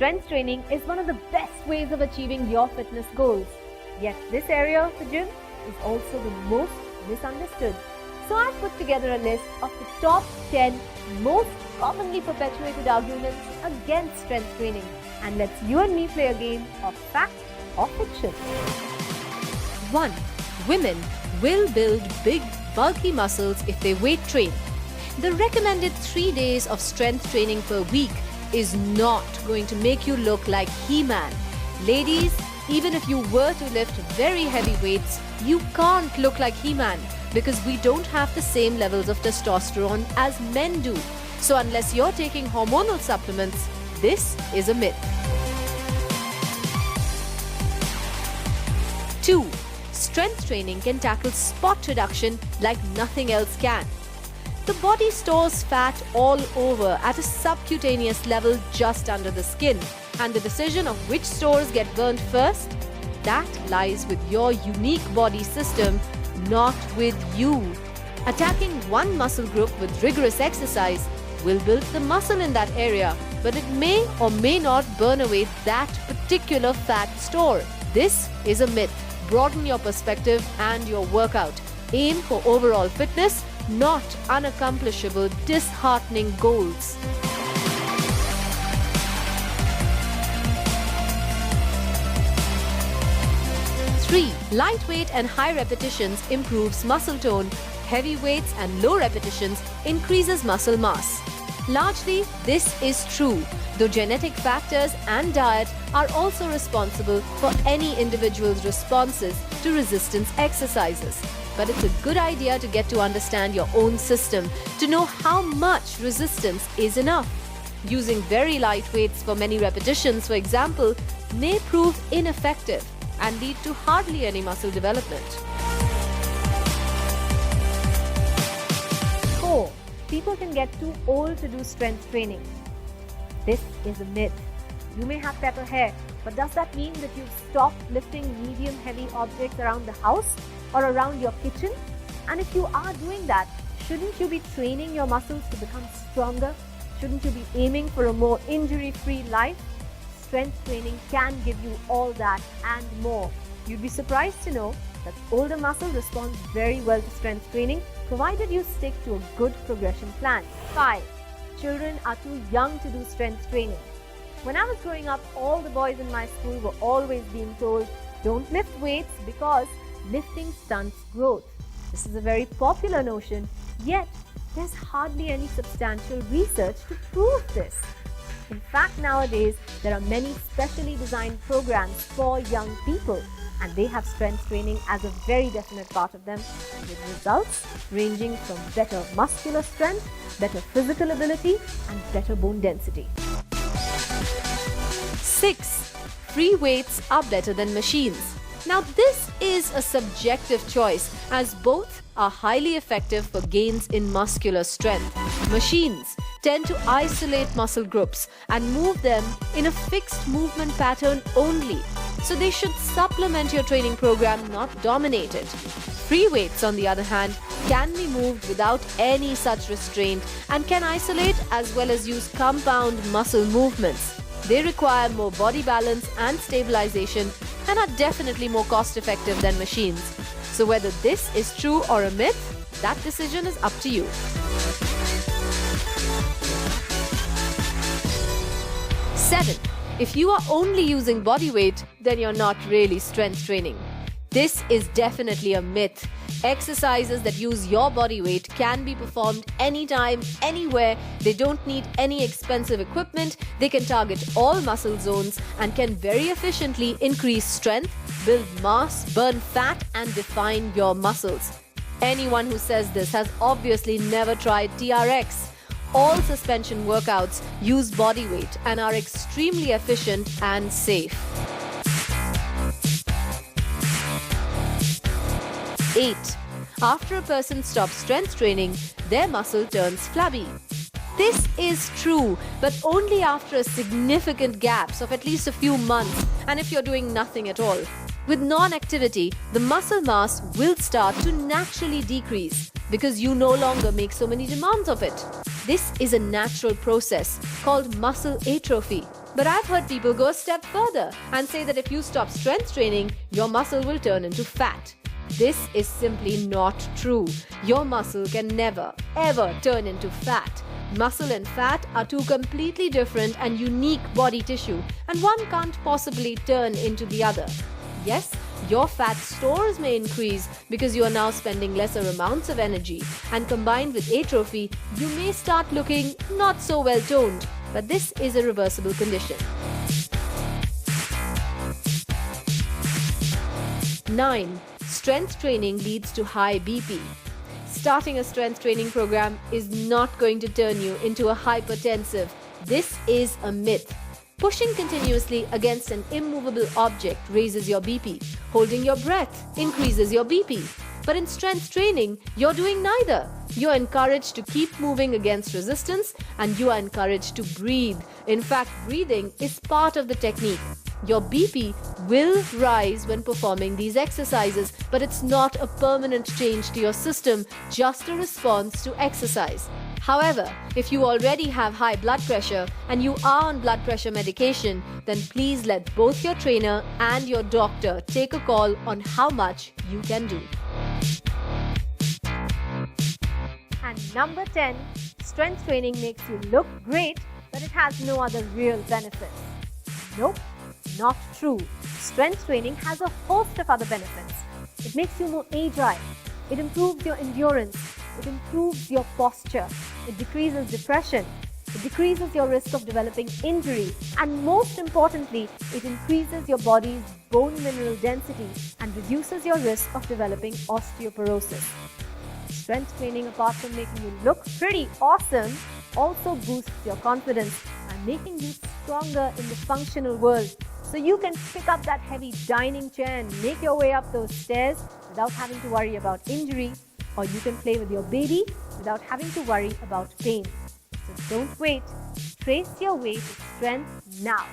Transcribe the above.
Strength training is one of the best ways of achieving your fitness goals. Yet this area of the gym is also the most misunderstood. So I've put together a list of the top 10 most commonly perpetuated arguments against strength training. And let's you and me play a game of fact or fiction. 1. Women will build big, bulky muscles if they weight train. The recommended 3 days of strength training per week is not going to make you look like He-Man. Ladies, even if you were to lift very heavy weights, you can't look like He-Man because we don't have the same levels of testosterone as men do. So unless you're taking hormonal supplements, this is a myth. 2. Strength training can tackle spot reduction like nothing else can. The body stores fat all over at a subcutaneous level just under the skin, and the decision of which stores get burnt first, that lies with your unique body system, not with you. Attacking one muscle group with rigorous exercise will build the muscle in that area, but it may or may not burn away that particular fat store. This is a myth. Broaden your perspective and your workout. Aim for overall fitness, not unaccomplishable, disheartening goals. 3. Lightweight and high repetitions improves muscle tone. Heavy weights and low repetitions increases muscle mass. Largely, this is true, though genetic factors and diet are also responsible for any individual's responses to resistance exercises. But it's a good idea to get to understand your own system, to know how much resistance is enough. Using very light weights for many repetitions, for example, may prove ineffective and lead to hardly any muscle development. 4. People can get too old to do strength training. This is a myth. You may have pepper hair, but does that mean that you've stopped lifting medium heavy objects around the house or around your kitchen? And if you are doing that, shouldn't you be training your muscles to become stronger? Shouldn't you be aiming for a more injury-free life? Strength training can give you all that and more. You'd be surprised to know that older muscle responds very well to strength training, provided you stick to a good progression plan. 5. Children are too young to do strength training. When I was growing up, all the boys in my school were always being told, don't lift weights because lifting stunts growth. This is a very popular notion, yet there's hardly any substantial research to prove this. In fact, nowadays, there are many specially designed programs for young people, and they have strength training as a very definite part of them, with results ranging from better muscular strength, better physical ability, and better bone density. 6. Free weights are better than machines. Now this is a subjective choice, as both are highly effective for gains in muscular strength. Machines tend to isolate muscle groups and move them in a fixed movement pattern only, so they should supplement your training program, not dominate it. Free weights, on the other hand, can be moved without any such restraint and can isolate as well as use compound muscle movements. They require more body balance and stabilization and are definitely more cost-effective than machines. So whether this is true or a myth, that decision is up to you. 7. If you are only using body weight, then you're not really strength training. This is definitely a myth. Exercises that use your body weight can be performed anytime, anywhere. They don't need any expensive equipment. They can target all muscle zones and can very efficiently increase strength, build mass, burn fat, and define your muscles. Anyone who says this has obviously never tried TRX. All suspension workouts use body weight and are extremely efficient and safe. 8. After a person stops strength training, their muscle turns flabby. This is true, but only after a significant gaps of at least a few months, and if you're doing nothing at all. With non-activity, the muscle mass will start to naturally decrease because you no longer make so many demands of it. This is a natural process called muscle atrophy. But I've heard people go a step further and say that if you stop strength training, your muscle will turn into fat. This is simply not true. Your muscle can never, ever turn into fat. Muscle and fat are two completely different and unique body tissue, and one can't possibly turn into the other. Yes, your fat stores may increase because you are now spending lesser amounts of energy, and combined with atrophy, you may start looking not so well toned, but this is a reversible condition. 9. Strength training leads to high BP. Starting a strength training program is not going to turn you into a hypertensive. This is a myth. Pushing continuously against an immovable object raises your BP. Holding your breath increases your BP. But in strength training, you're doing neither. You're encouraged to keep moving against resistance, and you are encouraged to breathe. In fact, breathing is part of the technique. Your BP will rise when performing these exercises, but it's not a permanent change to your system, just a response to exercise. However, if you already have high blood pressure and you are on blood pressure medication, then please let both your trainer and your doctor take a call on how much you can do. And number 10, strength training makes you look great, but it has no other real benefits. Nope, not true. Strength training has a host of other benefits. It makes you more agile. It improves your endurance. It improves your posture. It decreases depression. It decreases your risk of developing injury. And most importantly, it increases your body's bone mineral density and reduces your risk of developing osteoporosis. Strength training, apart from making you look pretty awesome, also boosts your confidence and making you stronger in the functional world. So you can pick up that heavy dining chair and make your way up those stairs without having to worry about injury, or you can play with your baby without having to worry about pain. So don't wait. Trace your way to strength now.